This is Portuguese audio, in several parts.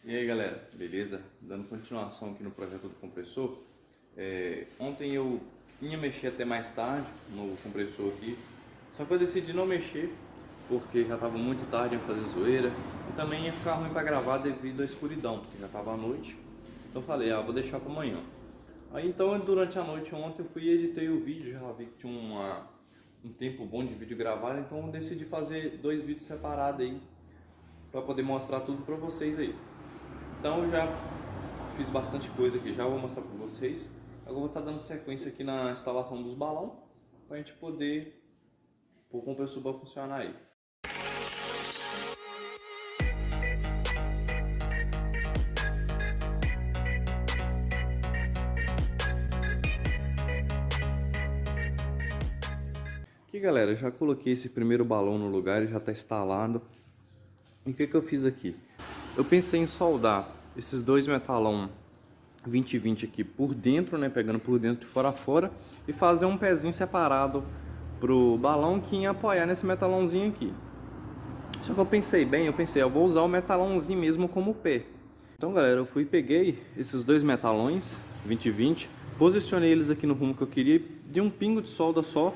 E aí galera, beleza? Dando continuação aqui no projeto do compressor. Ontem eu ia mexer até mais tarde no compressor aqui, só que eu decidi não mexer porque já estava muito tarde, ia fazer zoeira e também ia ficar ruim para gravar devido à escuridão, porque já estava à noite. Então eu falei, vou deixar para amanhã. Aí então durante a noite ontem eu fui e editei o vídeo, já vi que tinha um tempo bom de vídeo gravado, então eu decidi fazer 2 vídeos separados aí para poder mostrar tudo para vocês aí. Então eu já fiz bastante coisa aqui, já vou mostrar para vocês. Agora eu vou estar dando sequência aqui na instalação dos balões para a gente poder pôr o compressor para funcionar aí. Aqui galera, já coloquei esse primeiro balão no lugar, ele já está instalado. E o que eu fiz aqui? Eu pensei em soldar esses dois metalão 20-20 aqui por dentro, né, pegando por dentro de fora a fora, e fazer um pezinho separado pro balão que ia apoiar nesse metalãozinho aqui. Só que eu pensei bem, eu vou usar o metalãozinho mesmo como pé. Então galera, eu fui e peguei esses dois metalões 20-20, posicionei eles aqui no rumo que eu queria, de um pingo de solda só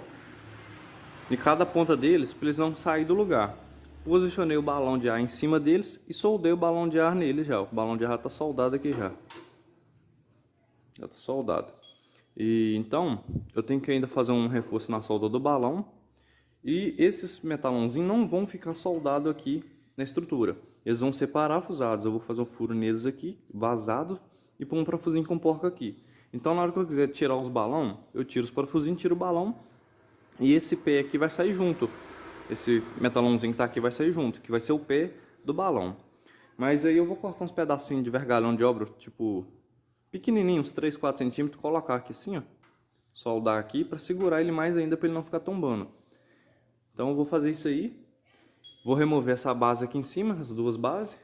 em cada ponta deles, para eles não saírem do lugar. Posicionei o balão de ar em cima deles e soldei o balão de ar nele já. O balão de ar está soldado aqui já. Já está soldado. E então, eu tenho que ainda fazer um reforço na solda do balão. E esses metalãozinhos não vão ficar soldados aqui na estrutura. Eles vão ser parafusados. Eu vou fazer um furo neles aqui, vazado, e pôr um parafusinho com porca aqui. Então, na hora que eu quiser tirar os balões, eu tiro os parafusinhos, tiro o balão. E esse pé aqui vai sair junto. Esse metalãozinho que tá aqui vai sair junto, que vai ser o pé do balão. Mas aí eu vou cortar uns pedacinhos de vergalhão de obra, tipo, pequenininhos, 3, 4 centímetros, colocar aqui assim, ó. Soldar aqui para segurar ele mais ainda, para ele não ficar tombando. Então eu vou fazer isso aí. Vou remover essa base aqui em cima, as duas bases.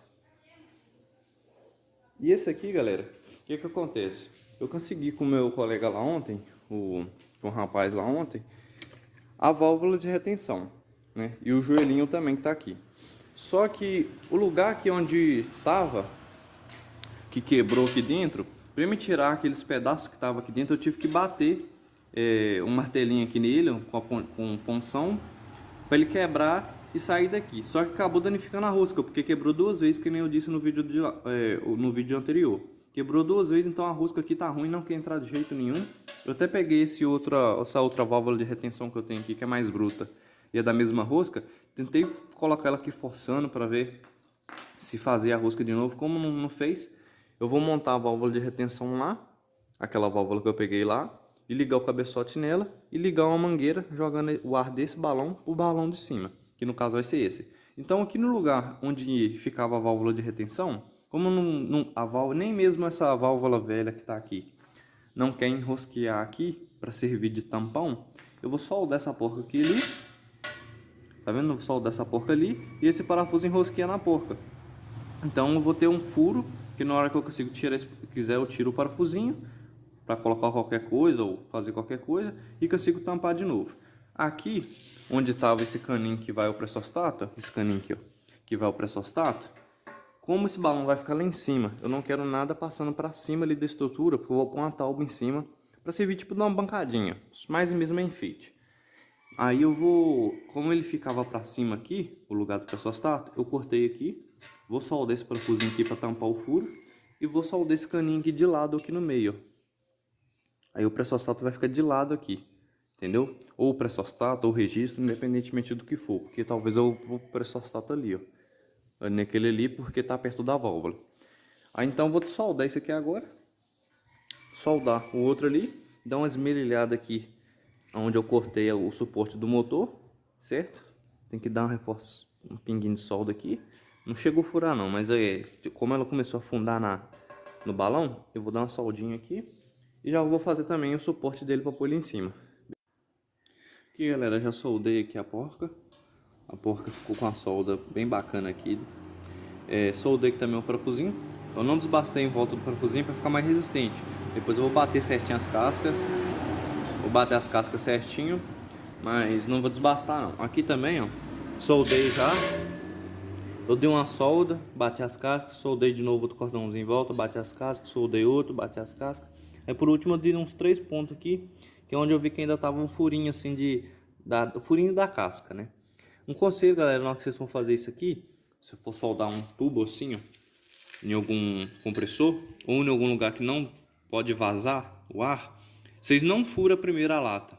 E esse aqui, galera, o que acontece? Eu consegui com o meu colega lá ontem, com o rapaz lá ontem, a válvula de retenção, né? E o joelhinho também que tá aqui. Só que o lugar aqui onde tava, que quebrou aqui dentro, para me tirar aqueles pedaços que tava aqui dentro, eu tive que bater um martelinho aqui nele, com ponção, para ele quebrar e sair daqui. Só que acabou danificando a rosca, porque quebrou 2 vezes, que nem eu disse no vídeo, no vídeo anterior. Quebrou 2 vezes, então a rosca aqui tá ruim, não quer entrar de jeito nenhum. Eu até peguei essa outra válvula de retenção que eu tenho aqui, que é mais bruta, e é da mesma rosca. Tentei colocar ela aqui forçando para ver se fazia a rosca de novo. Como não fez, eu vou montar a válvula de retenção lá, aquela válvula que eu peguei lá, e ligar o cabeçote nela e ligar uma mangueira jogando o ar desse balão pro balão de cima, que no caso vai ser esse. Então aqui no lugar onde ficava a válvula de retenção, como a válvula, nem mesmo essa válvula velha que está aqui não quer enrosquear aqui para servir de tampão, eu vou soldar essa porca aqui ali. Tá vendo? Eu vou soldar essa porca ali e esse parafuso enrosqueia na porca. Então eu vou ter um furo que na hora que eu consigo tirar, se quiser eu tiro o parafusinho para colocar qualquer coisa ou fazer qualquer coisa e consigo tampar de novo. Aqui onde estava esse caninho que vai ao pressostato, esse caninho aqui, ó, que vai ao pressostato, como esse balão vai ficar lá em cima, eu não quero nada passando para cima ali da estrutura, porque eu vou pôr uma tauba em cima para servir tipo de uma bancadinha, mais mesmo enfeite. Aí eu vou, como ele ficava para cima aqui, o lugar do pressostato, eu cortei aqui, vou soldar esse parafusinho aqui para tampar o furo e vou soldar esse caninho aqui de lado aqui no meio, ó. Aí o pressostato vai ficar de lado aqui, entendeu? Ou o pressostato ou o registro, independentemente do que for, porque talvez eu vou o pressostato ali, ó. Naquele ali porque tá perto da válvula. Aí então eu vou soldar esse aqui agora. Soldar o outro ali. Dar uma esmerilhada aqui onde eu cortei o suporte do motor, certo? Tem que dar um reforço, um pinguinho de solda aqui. Não chegou a furar não, mas aí, como ela começou a afundar no balão, eu vou dar uma soldinha aqui. E já vou fazer também o suporte dele para pôr ele em cima. Aqui galera, já soldei aqui a porca. A porca ficou com a solda bem bacana aqui. Soldei aqui também o parafusinho. Eu não desbastei em volta do parafusinho para ficar mais resistente. Depois eu vou bater certinho as cascas. Vou bater as cascas certinho, mas não vou desbastar não. Aqui também, ó, soldei já Eu dei uma solda, bati as cascas, soldei de novo outro cordãozinho em volta, bati as cascas, soldei outro, bati as cascas. Aí por último eu dei uns 3 pontos aqui, que é onde eu vi que ainda tava um furinho assim o furinho da casca, né? Um conselho, galera, na hora que vocês vão fazer isso aqui, se for soldar um tubo assim, ó, em algum compressor ou em algum lugar que não pode vazar o ar, vocês não furam primeiro a lata.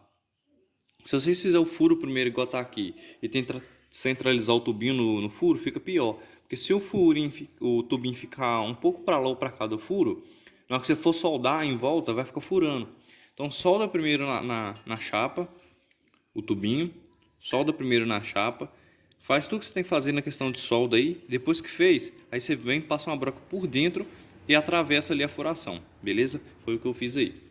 Se vocês fizerem o furo primeiro igual tá aqui e tentar centralizar o tubinho no furo, fica pior. Porque se o tubinho ficar um pouco para lá ou para cá do furo, na hora que você for soldar em volta, vai ficar furando. Então solda primeiro na chapa o tubinho, solda primeiro na chapa, faz tudo que você tem que fazer na questão de solda aí. Depois que fez, aí você vem, passa uma broca por dentro e atravessa ali a furação, beleza? Foi o que eu fiz aí.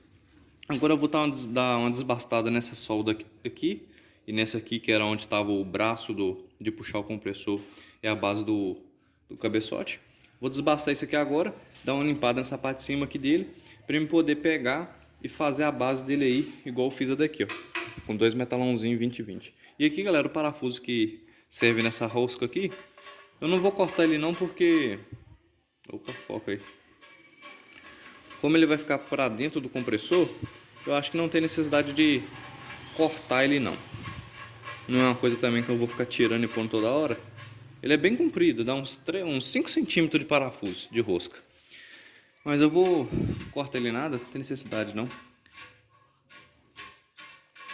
Agora eu vou dar uma desbastada nessa solda aqui e nessa aqui, que era onde estava o braço de puxar o compressor e a base do cabeçote. Vou desbastar isso aqui agora, dar uma limpada nessa parte de cima aqui dele, para eu poder pegar e fazer a base dele aí, igual eu fiz a daqui, ó, com 2 metalãozinhos 20-20. E aqui, galera, o parafuso que serve nessa rosca aqui, eu não vou cortar ele não, porque... Opa, foca aí. Como ele vai ficar para dentro do compressor, eu acho que não tem necessidade de cortar ele não. Não é uma coisa também que eu vou ficar tirando e pondo toda hora. Ele é bem comprido, dá uns 5 centímetros de parafuso de rosca. Mas eu vou cortar ele nada, não tem necessidade não.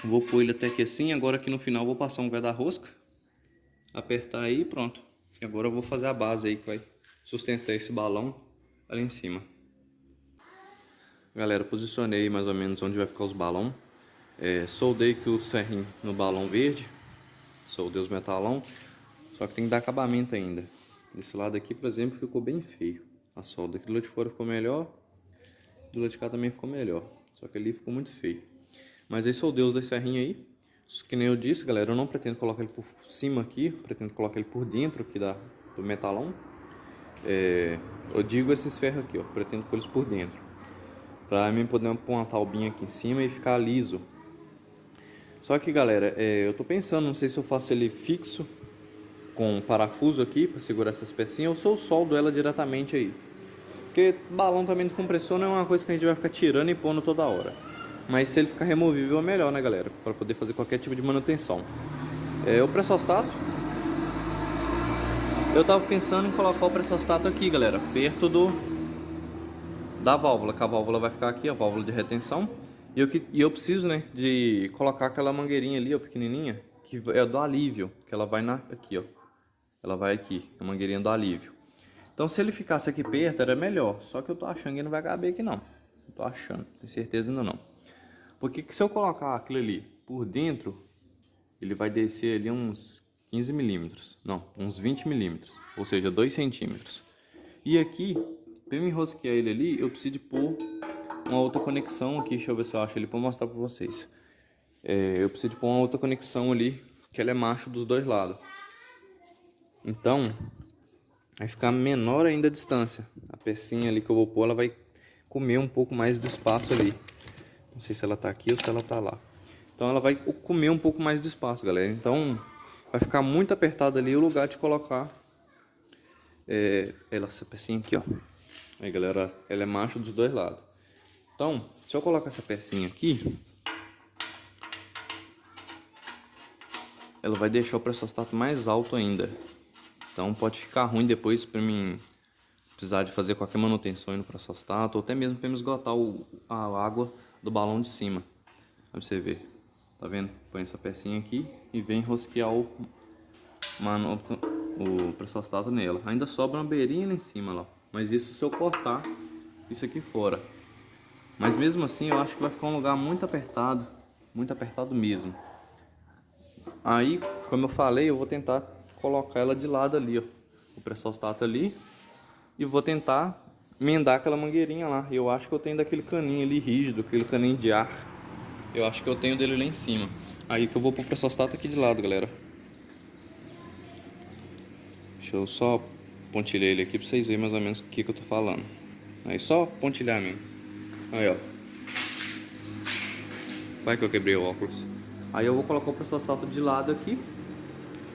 Vou pôr ele até aqui assim, agora aqui no final vou passar um guarda-rosca, apertar aí e pronto. E agora eu vou fazer a base aí que vai sustentar esse balão ali em cima. Galera, posicionei mais ou menos onde vai ficar os balões. Soldei aqui o serrinho no balão verde, soldei os metalão, só que tem que dar acabamento ainda. Desse lado aqui, por exemplo, ficou bem feio a solda. Aqui do lado de fora ficou melhor, do lado de cá também ficou melhor, só que ali ficou muito feio. Mas aí soldei os 2 ferrinhos aí, que nem eu disse, galera, eu não pretendo colocar ele por cima aqui, pretendo colocar ele por dentro aqui do metalão. Eu digo esses ferros aqui, ó, pretendo pôr eles por dentro, pra mim poder pôr uma taubinha aqui em cima e ficar liso. Só que, galera, eu tô pensando, não sei se eu faço ele fixo com parafuso aqui para segurar essas pecinhas ou se eu soldo ela diretamente aí. Porque balão também do compressor não é uma coisa que a gente vai ficar tirando e pondo toda hora. Mas se ele ficar removível é melhor, né, galera? Para poder fazer qualquer tipo de manutenção. O pressostato. Eu tava pensando em colocar o pressostato aqui, galera, perto da válvula, que a válvula vai ficar aqui, a válvula de retenção. E eu preciso, né, de colocar aquela mangueirinha ali, ó, pequenininha, que é do alívio, que ela vai aqui, ó. Ela vai aqui, a mangueirinha do alívio. Então se ele ficasse aqui perto era melhor, só que eu tô achando que não vai caber aqui não. Eu tô achando, tenho certeza ainda não. Porque se eu colocar aquilo ali por dentro, ele vai descer ali uns 15 milímetros, não, uns 20 milímetros, ou seja, 2 centímetros. E aqui, para me enrosquear ele ali, eu preciso de pôr uma outra conexão aqui, deixa eu ver se eu acho ele para mostrar para vocês. Eu preciso de pôr uma outra conexão ali, que ela é macho dos 2 lados. Então, vai ficar menor ainda a distância. A pecinha ali que eu vou pôr, ela vai comer um pouco mais do espaço ali. Não sei se ela tá aqui ou se ela tá lá. Então ela vai comer um pouco mais do espaço, galera. Então vai ficar muito apertado ali o lugar de colocar essa pecinha aqui, ó. Aí, galera, ela é macho dos 2 lados. Então, se eu colocar essa pecinha aqui, ela vai deixar o pressostato mais alto ainda. Então pode ficar ruim depois para mim precisar de fazer qualquer manutenção no pressostato, ou até mesmo para me esgotar a água do balão de cima. Pra você ver, tá vendo? Põe essa pecinha aqui e vem rosquear o pressostato nela. Ainda sobra uma beirinha lá em cima, lá. Mas isso se eu cortar isso aqui fora. Mas mesmo assim eu acho que vai ficar um lugar muito apertado mesmo. Aí, como eu falei, eu vou tentar colocar ela de lado ali, ó, o pressostato ali, e vou tentar emendar aquela mangueirinha lá. Eu acho que eu tenho daquele caninho ali rígido, aquele caninho de ar. Eu acho que eu tenho dele lá em cima. Aí que eu vou pôr o pressostato aqui de lado, galera. Deixa eu só pontilhar ele aqui pra vocês verem mais ou menos o que eu tô falando. Aí só pontilhar mesmo. Aí, ó. Vai que eu quebrei o óculos. Aí eu vou colocar o pressostato de lado aqui.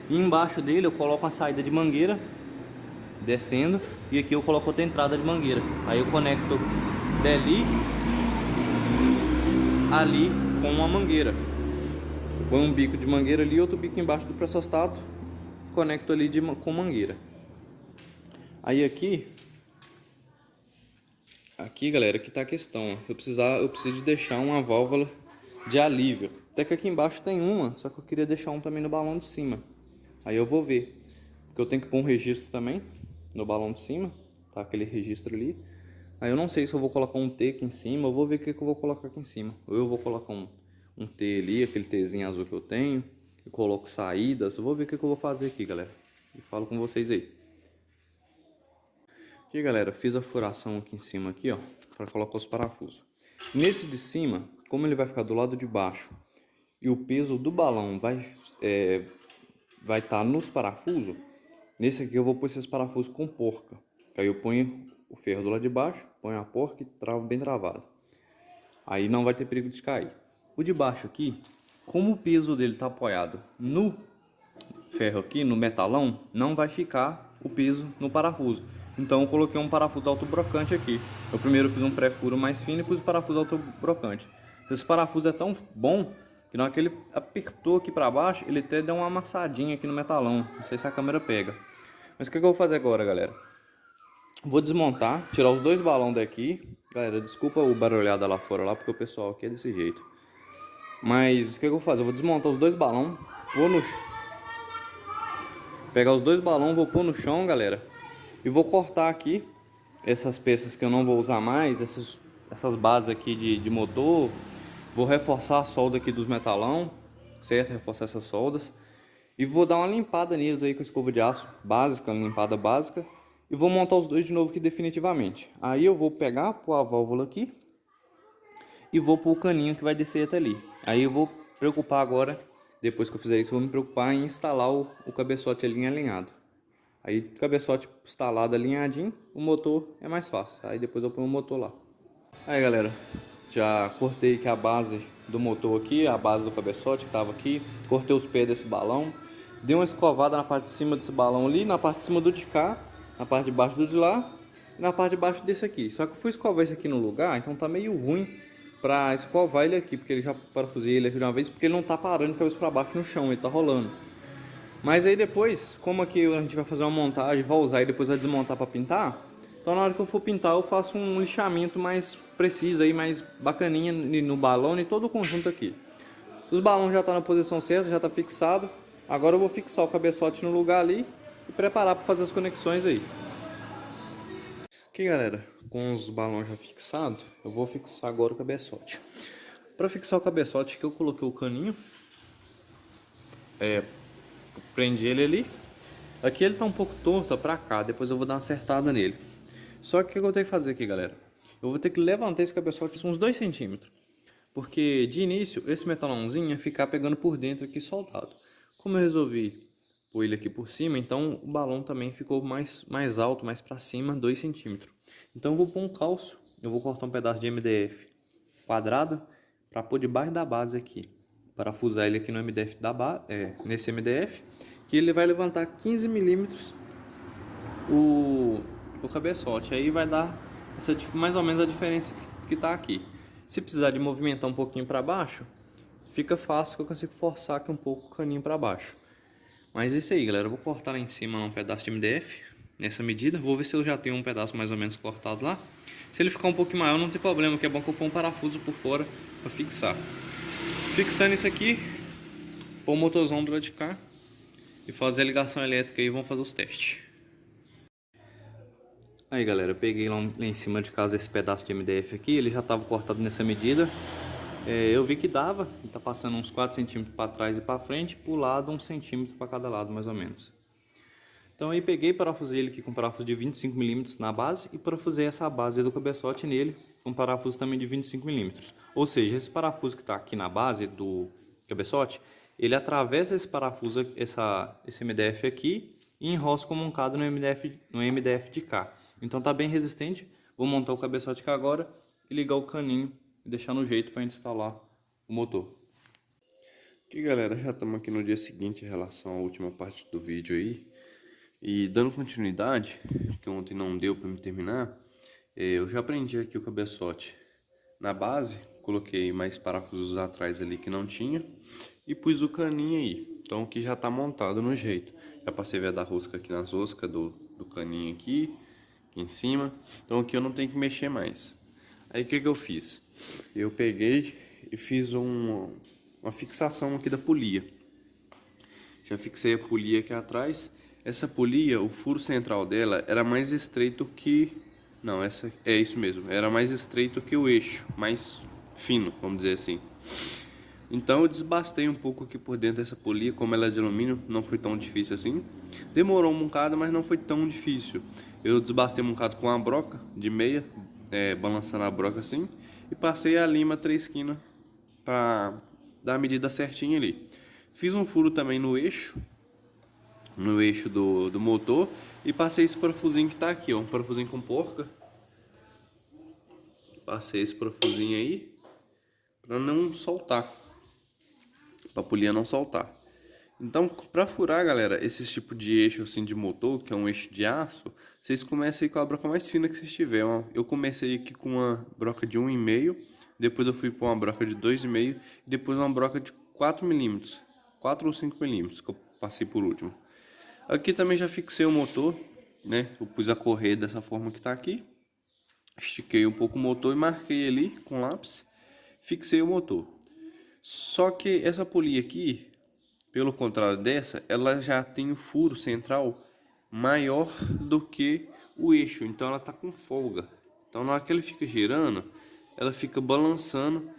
E embaixo dele eu coloco uma saída de mangueira descendo, e aqui eu coloco outra entrada de mangueira. Aí eu conecto dali ali com uma mangueira. Põe um bico de mangueira ali, outro bico embaixo do pressostato, conecto ali com mangueira. Aí aqui galera, aqui tá a questão, ó. Eu preciso de deixar uma válvula de alívio. Até que aqui embaixo tem uma, só que eu queria deixar um também no balão de cima. Aí eu vou ver, porque eu tenho que pôr um registro também no balão de cima, tá? Aquele registro ali. Aí eu não sei se eu vou colocar um T aqui em cima, eu vou ver o que eu vou colocar aqui em cima. Ou eu vou colocar um T ali, aquele Tzinho azul que eu tenho, e coloco saídas. Eu vou ver o que eu vou fazer aqui, galera. E falo com vocês aí. Aqui, galera, fiz a furação aqui em cima aqui, ó, para colocar os parafusos. Nesse de cima, como ele vai ficar do lado de baixo e o peso do balão vai estar nos parafusos, nesse aqui eu vou pôr esses parafusos com porca. Aí eu ponho o ferro do lado de baixo, ponho a porca e travo bem travado. Aí não vai ter perigo de cair. O de baixo aqui, como o peso dele está apoiado no ferro aqui, no metalão, não vai ficar o peso no parafuso. Então eu coloquei um parafuso autobrocante aqui. Eu primeiro fiz um pré-furo mais fino e pus o parafuso autobrocante. Esse parafuso é tão bom que na hora que ele apertou aqui para baixo, ele até deu uma amassadinha aqui no metalão. Não sei se a câmera pega. Mas o que eu vou fazer agora, galera? Vou desmontar, tirar os dois balões daqui. Galera, desculpa o barulhada lá fora, lá, porque o pessoal aqui é desse jeito. Mas o que eu vou fazer? Eu vou desmontar os dois balões, vou pegar os dois balões, vou pôr no chão, galera. E vou cortar aqui essas peças que eu não vou usar mais, essas bases aqui de motor. Vou reforçar a solda aqui dos metalão, certo? Reforçar essas soldas. E vou dar uma limpada neles aí com escova de aço básica, uma limpada básica. E vou montar os dois de novo aqui definitivamente. Aí eu vou pegar, pôr a válvula aqui. E vou pôr o caninho que vai descer até ali. Aí eu vou preocupar agora, depois que eu fizer isso, vou me preocupar em instalar o cabeçote ali alinhado. Aí o cabeçote instalado alinhadinho, o motor é mais fácil. Aí depois eu ponho o motor lá. Aí, galera, já cortei aqui a base do motor aqui, a base do cabeçote que estava aqui. Cortei os pés desse balão. Dei uma escovada na parte de cima desse balão ali, na parte de cima do de cá, na parte de baixo do de lá e na parte de baixo desse aqui. Só que eu fui escovar esse aqui no lugar, então tá meio ruim pra escovar ele aqui, porque ele já parafusei ele aqui de uma vez, porque ele não tá parando de cabeça pra baixo no chão, ele tá rolando. Mas aí depois, como aqui a gente vai fazer uma montagem, vai usar e depois vai desmontar para pintar, então na hora que eu for pintar eu faço um lixamento mais preciso aí, mais bacaninha no balão e todo o conjunto aqui. Os balões já estão na posição certa, já está fixado. Agora eu vou fixar o cabeçote no lugar ali e preparar para fazer as conexões aí. Aqui, galera, com os balões já fixados, eu vou fixar agora o cabeçote. Para fixar o cabeçote que eu coloquei o caninho, prendi ele ali. Aqui ele tá um pouco torto para cá, depois eu vou dar uma acertada nele. Só que o que eu tenho que fazer aqui, galera? Eu vou ter que levantar esse cabeçote uns 2 centímetros. Porque de início esse metalãozinho ia ficar pegando por dentro aqui soldado. Como eu resolvi pôr ele aqui por cima, então o balão também ficou mais alto, mais para cima, 2 centímetros. Então eu vou pôr um calço, eu vou cortar um pedaço de MDF quadrado para pôr debaixo da base aqui. Parafusar ele aqui no MDF nesse MDF, que ele vai levantar 15 milímetros o cabeçote. Aí vai dar mais ou menos a diferença que está aqui. Se precisar de movimentar um pouquinho para baixo, fica fácil que eu consigo forçar aqui um pouco o caninho para baixo. Mas isso aí, galera, eu vou cortar lá em cima um pedaço de MDF nessa medida. Vou ver se eu já tenho um pedaço mais ou menos cortado lá. Se ele ficar um pouquinho maior não tem problema, que é bom que eu ponho um parafuso por fora para fixar. Fixando isso aqui, pôr o motorzão do lado de cá e fazer a ligação elétrica e vamos fazer os testes. Aí, galera, eu peguei lá em cima de casa esse pedaço de MDF aqui, ele já estava cortado nessa medida. Eu vi que dava, ele tá passando uns 4 centímetros para trás e para frente, pro lado 1 centímetro para cada lado mais ou menos. Então aí peguei, parafusei ele aqui com parafuso de 25 milímetros na base e parafusei essa base do cabeçote nele com parafuso também de 25 milímetros. Ou seja, esse parafuso que está aqui na base do cabeçote, ele atravessa esse parafuso, esse MDF aqui e enrosca como um cado no MDF de cá. Então tá bem resistente. Vou montar o cabeçote aqui agora e ligar o caninho e deixar no jeito para instalar o motor. Aqui, galera, já estamos aqui no dia seguinte em relação à última parte do vídeo aí. E dando continuidade, que ontem não deu para me terminar, eu já prendi aqui o cabeçote na base, coloquei mais parafusos atrás ali que não tinha e pus o caninho aí. Então aqui já tá montado no jeito. Já passei veda da rosca aqui nas roscas do caninho aqui em cima. Então aqui eu não tenho que mexer mais. Aí o que eu fiz? Eu peguei e fiz uma fixação aqui da polia. Já fixei a polia aqui atrás. Essa polia, o furo central dela era mais estreito que... Não, essa é isso mesmo. Era mais estreito que o eixo, mais fino, vamos dizer assim. Então eu desbastei um pouco aqui por dentro dessa polia. Como ela é de alumínio, não foi tão difícil assim. Demorou um bocado, mas não foi tão difícil. Eu desbastei um bocado com a broca de meia, balançando a broca assim. E passei a lima 3 quinas para dar a medida certinha ali. Fiz um furo também no eixo do motor e passei esse parafusinho que tá aqui, ó, um parafusinho com porca. Passei esse parafusinho aí para não soltar, para a polia não soltar. Então, para furar, galera, esse tipo de eixo assim de motor, que é um eixo de aço, vocês começam aí com a broca mais fina que vocês tiverem. Eu comecei aqui com uma broca de 1,5, depois eu fui para uma broca de 2,5 e depois uma broca de 4 milímetros, 4 ou 5 milímetros que eu passei por último. Aqui também já fixei o motor, né? Eu pus a correia dessa forma que tá aqui. Estiquei um pouco o motor e marquei ali com lápis. Fixei o motor. Só que essa polia aqui, pelo contrário dessa, ela já tem o furo central maior do que o eixo. Então ela tá com folga. Então na hora que ele fica girando, ela fica balançando.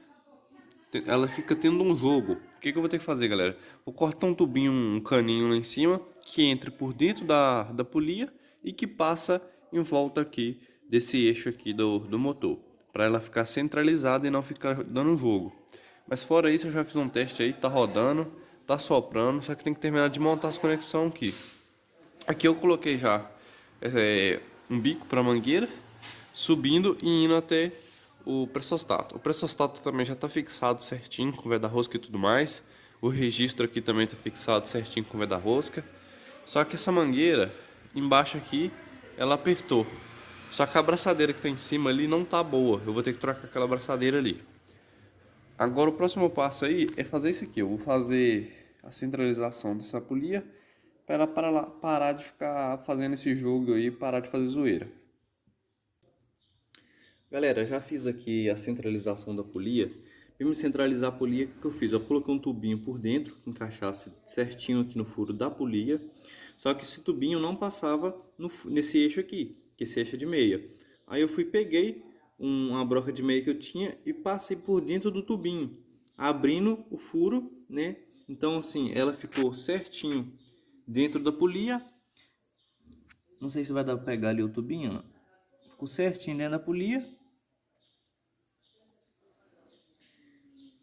Ela fica tendo um jogo. O que eu vou ter que fazer, galera? Vou cortar um tubinho, um caninho lá em cima, que entre por dentro da polia e que passa em volta aqui desse eixo aqui do motor, para ela ficar centralizada e não ficar dando jogo. Mas fora isso, eu já fiz um teste aí, tá rodando, tá soprando, só que tem que terminar de montar as conexões aqui. Aqui eu coloquei já um bico para mangueira, subindo e indo até o pressostato. O pressostato também já está fixado certinho com veda rosca e tudo mais. O registro aqui também está fixado certinho com veda rosca. Só que essa mangueira embaixo aqui, ela apertou. Só que a abraçadeira que está em cima ali não tá boa. Eu vou ter que trocar aquela abraçadeira ali. Agora o próximo passo aí é fazer isso aqui. Eu vou fazer a centralização dessa polia para ela parar de ficar fazendo esse jogo aí e parar de fazer zoeira. Galera, já fiz aqui a centralização da polia. Para me centralizar a polia, o que eu fiz? Eu coloquei um tubinho por dentro, que encaixasse certinho aqui no furo da polia. Só que esse tubinho não passava nesse eixo aqui, que esse eixo é de meia. Aí eu peguei uma broca de meia que eu tinha e passei por dentro do tubinho, abrindo o furo, né? Então assim, ela ficou certinho dentro da polia. Não sei se vai dar para pegar ali o tubinho, não. Ficou certinho dentro da polia.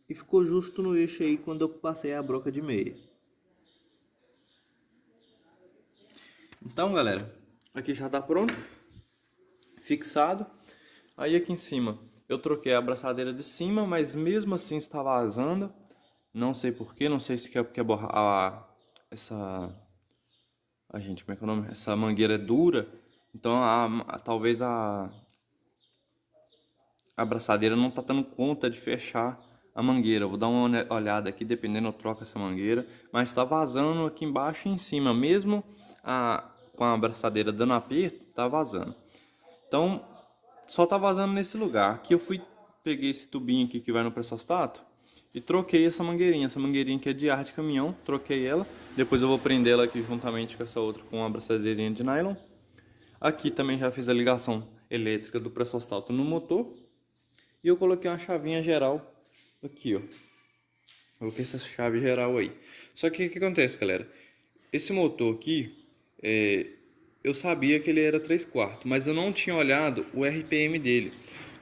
E ficou justo no eixo aí quando eu passei a broca de meia. Então, galera, aqui já tá pronto. Fixado. Aí aqui em cima eu troquei a abraçadeira de cima, mas mesmo assim está vazando. Não sei porquê, não sei se quer porque gente, como é que é o nome? Essa mangueira é dura. Então talvez a abraçadeira não tá dando conta de fechar a mangueira. Vou dar uma olhada aqui, dependendo eu troco essa mangueira, mas está vazando aqui embaixo e em cima, mesmo com a abraçadeira dando aperto, tá vazando. Então só tá vazando nesse lugar. Aqui eu peguei esse tubinho aqui que vai no pressostato e troquei essa mangueirinha que é de ar de caminhão, troquei ela. Depois eu vou prender ela aqui juntamente com essa outra com uma abraçadeirinha de nylon. Aqui também já fiz a ligação elétrica do pressostato no motor. E eu coloquei uma chavinha geral aqui, ó. Coloquei essa chave geral aí. Só que o que acontece, galera? Esse motor aqui, eu sabia que ele era 3/4, mas eu não tinha olhado o RPM dele.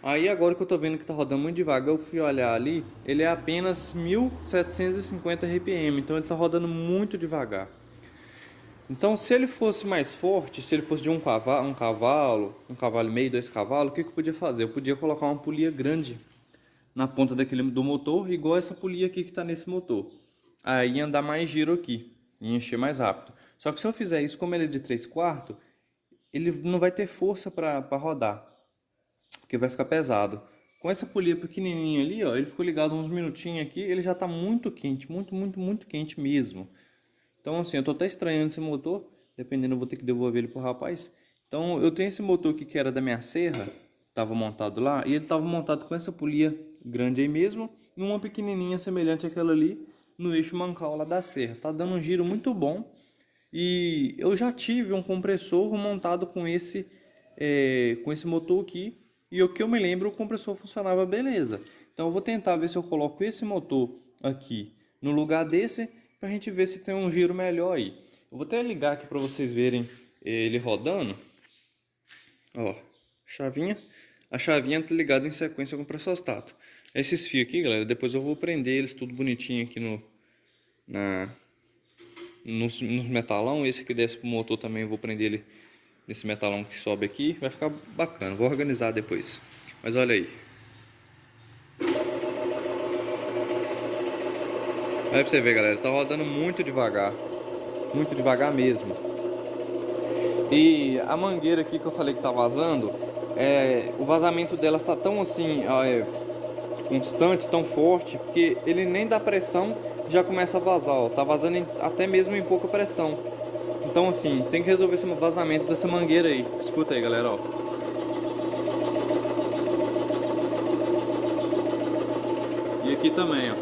Aí agora que eu tô vendo que tá rodando muito devagar, eu fui olhar ali, ele é apenas 1750 RPM, então ele tá rodando muito devagar. Então, se ele fosse mais forte, se ele fosse de um cavalo e meio, 2 cavalos, o que eu podia fazer? Eu podia colocar uma polia grande na ponta do motor, igual essa polia aqui que está nesse motor. Aí ia dar mais giro aqui, ia encher mais rápido. Só que se eu fizer isso, como ele é de 3/4, ele não vai ter força para rodar, porque vai ficar pesado. Com essa polia pequenininha ali, ó, ele ficou ligado uns minutinhos aqui, ele já tá muito quente, muito quente mesmo. Então assim, eu tô até estranhando esse motor, dependendo eu vou ter que devolver ele pro rapaz. Então eu tenho esse motor aqui que era da minha serra, tava montado lá, e ele tava montado com essa polia grande aí mesmo, e uma pequenininha semelhante àquela ali, no eixo mancal lá da serra. Tá dando um giro muito bom, e eu já tive um compressor montado com esse motor aqui, e o que eu me lembro, o compressor funcionava beleza. Então eu vou tentar ver se eu coloco esse motor aqui no lugar desse, pra gente ver se tem um giro melhor aí. Eu vou até ligar aqui para vocês verem ele rodando. Ó, chavinha. A chavinha tá ligada em sequência com o pressostato. Esses fios aqui, galera, depois eu vou prender eles tudo bonitinho aqui nos metalão. Esse que desce pro motor também eu vou prender ele nesse metalão que sobe aqui. Vai ficar bacana, vou organizar depois. Mas olha aí. Olha pra você ver, galera, tá rodando muito devagar mesmo. E a mangueira aqui que eu falei que tá vazando, o vazamento dela tá tão assim, constante, tão forte, porque ele nem dá pressão já começa a vazar, ó. Tá vazando até mesmo em pouca pressão. Então assim, tem que resolver esse vazamento dessa mangueira aí. Escuta aí, galera, ó. E aqui também, ó.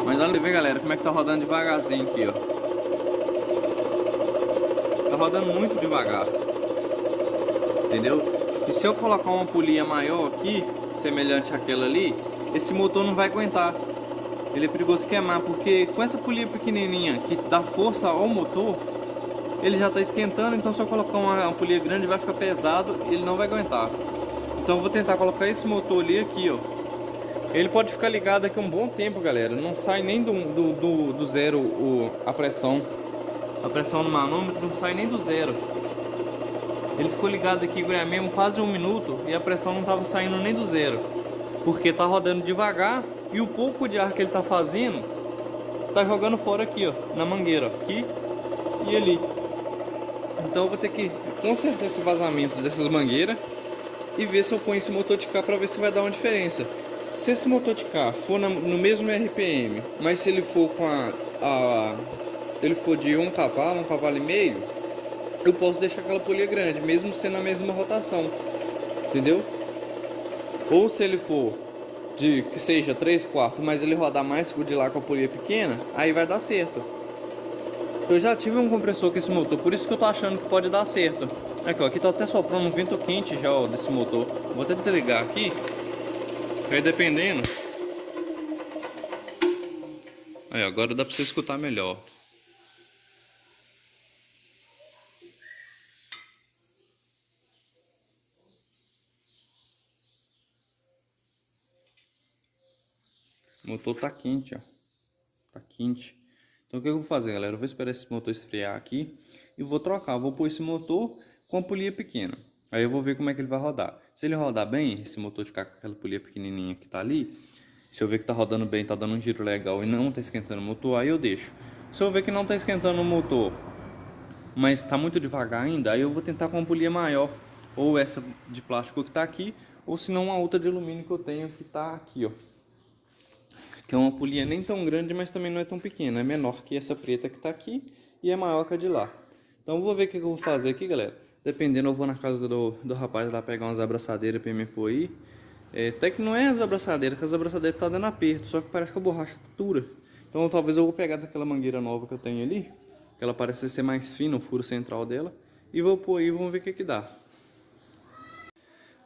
Mas olha, vê, galera, como é que tá rodando devagarzinho aqui, ó. Tá rodando muito devagar. Entendeu? E se eu colocar uma polia maior aqui, semelhante àquela ali, esse motor não vai aguentar. Ele é perigoso queimar, porque com essa polia pequenininha que dá força ao motor, ele já tá esquentando, então se eu colocar uma polia grande vai ficar pesado e ele não vai aguentar. Então eu vou tentar colocar esse motor ali aqui, ó. Ele pode ficar ligado aqui um bom tempo, galera. Não sai nem do zero a pressão. A pressão no manômetro não sai nem do zero. Ele ficou ligado aqui mesmo quase 1 minuto e a pressão não estava saindo nem do zero. Porque tá rodando devagar e o pouco de ar que ele tá fazendo tá jogando fora aqui, ó, na mangueira, ó, aqui e ali. Então eu vou ter que consertar esse vazamento dessas mangueiras e ver se eu ponho esse motor de cá para ver se vai dar uma diferença. Se esse motor de cá for no mesmo RPM, mas se ele for com ele for de 1 cavalo, 1,5 cavalos, eu posso deixar aquela polia grande, mesmo sendo a mesma rotação, entendeu? Ou se ele for de que seja 3/4, mas ele rodar mais de lá com a polia pequena, aí vai dar certo. Eu já tive um compressor com esse motor, por isso que eu tô achando que pode dar certo. Aqui, ó, aqui tá até soprando um vento quente já, ó, desse motor. Vou até desligar aqui. Aí dependendo. Aí agora dá pra você escutar melhor. O motor tá quente, ó. Tá quente. Então o que eu vou fazer, galera? Eu vou esperar esse motor esfriar aqui e vou trocar. Vou pôr esse motor com a polia pequena. Aí eu vou ver como é que ele vai rodar. Se ele rodar bem, esse motor de cá com aquela polia pequenininha que tá ali, se eu ver que tá rodando bem, tá dando um giro legal e não tá esquentando o motor, aí eu deixo. Se eu ver que não tá esquentando o motor, mas tá muito devagar ainda, aí eu vou tentar com uma polia maior, ou essa de plástico que tá aqui, ou se não uma outra de alumínio que eu tenho que tá aqui, ó. Que é uma polia nem tão grande, mas também não é tão pequena, é menor que essa preta que tá aqui e é maior que a de lá. Então eu vou ver o que eu vou fazer aqui, galera. Dependendo, eu vou na casa do rapaz lá pegar umas abraçadeiras pra me pôr aí. Até que não é as abraçadeiras, que as abraçadeiras tá dando aperto, só que parece que a borracha tá dura. Então talvez eu vou pegar daquela mangueira nova que eu tenho ali, que ela parece ser mais fina, o furo central dela, e vou pôr aí e vamos ver o que dá.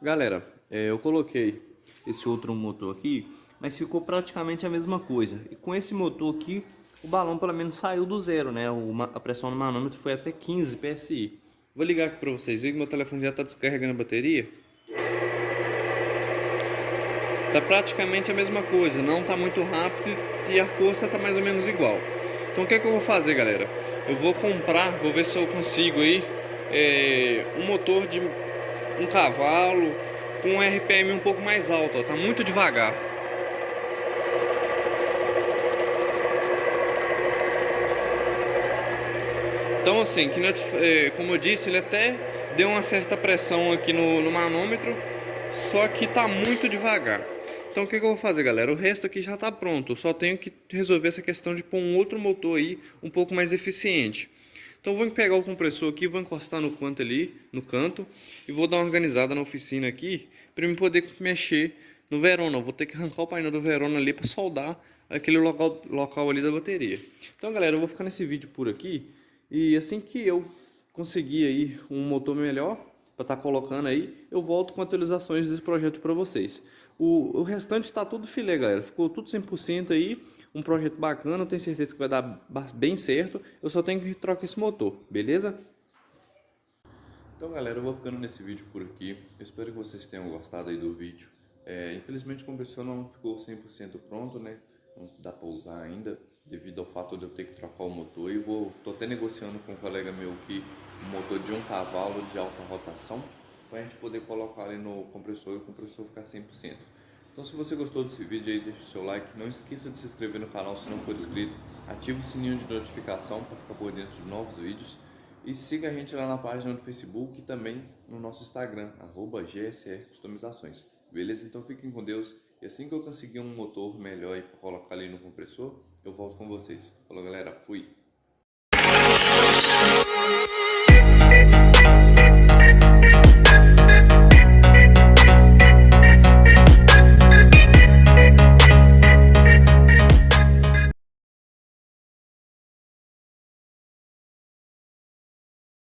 Galera, eu coloquei esse outro motor aqui, mas ficou praticamente a mesma coisa. E com esse motor aqui, o balão pelo menos saiu do zero, né? A pressão no manômetro foi até 15 PSI. Vou ligar aqui para vocês verem que meu telefone já está descarregando a bateria. Tá praticamente a mesma coisa, não tá muito rápido e a força tá mais ou menos igual. Então o que é que eu vou fazer, galera? Eu vou comprar, vou ver se eu consigo aí um motor de 1 cavalo com um RPM um pouco mais alto, ó, tá muito devagar. Então assim, como eu disse, ele até deu uma certa pressão aqui no manômetro, só que tá muito devagar. Então o que eu vou fazer, galera? O resto aqui já tá pronto, eu só tenho que resolver essa questão de pôr um outro motor aí um pouco mais eficiente. Então eu vou pegar o compressor aqui, vou encostar no canto ali, no canto, e vou dar uma organizada na oficina aqui, para eu poder mexer no Verona. Eu vou ter que arrancar o painel do Verona ali para soldar aquele local ali da bateria. Então galera, eu vou ficar nesse vídeo por aqui, e assim que eu conseguir aí um motor melhor para estar colocando aí, eu volto com atualizações desse projeto para vocês. O restante está tudo filé, galera, ficou tudo 100% aí, um projeto bacana, eu tenho certeza que vai dar bem certo, eu só tenho que trocar esse motor, beleza? Então galera, eu vou ficando nesse vídeo por aqui, eu espero que vocês tenham gostado aí do vídeo. Infelizmente o compressor não ficou 100% pronto, né? Não dá para usar ainda, devido ao fato de eu ter que trocar o motor. E tô até negociando com um colega meu aqui um motor de 1 cavalo de alta rotação, para a gente poder colocar ali no compressor e o compressor ficar 100%. Então se você gostou desse vídeo aí, deixa o seu like, não esqueça de se inscrever no canal se não for inscrito, ative o sininho de notificação para ficar por dentro de novos vídeos. E siga a gente lá na página do Facebook e também no nosso Instagram, @GSR Customizações. Beleza? Então fiquem com Deus. E assim que eu conseguir um motor melhor para colocar ali no compressor, eu volto com vocês. Falou galera, fui!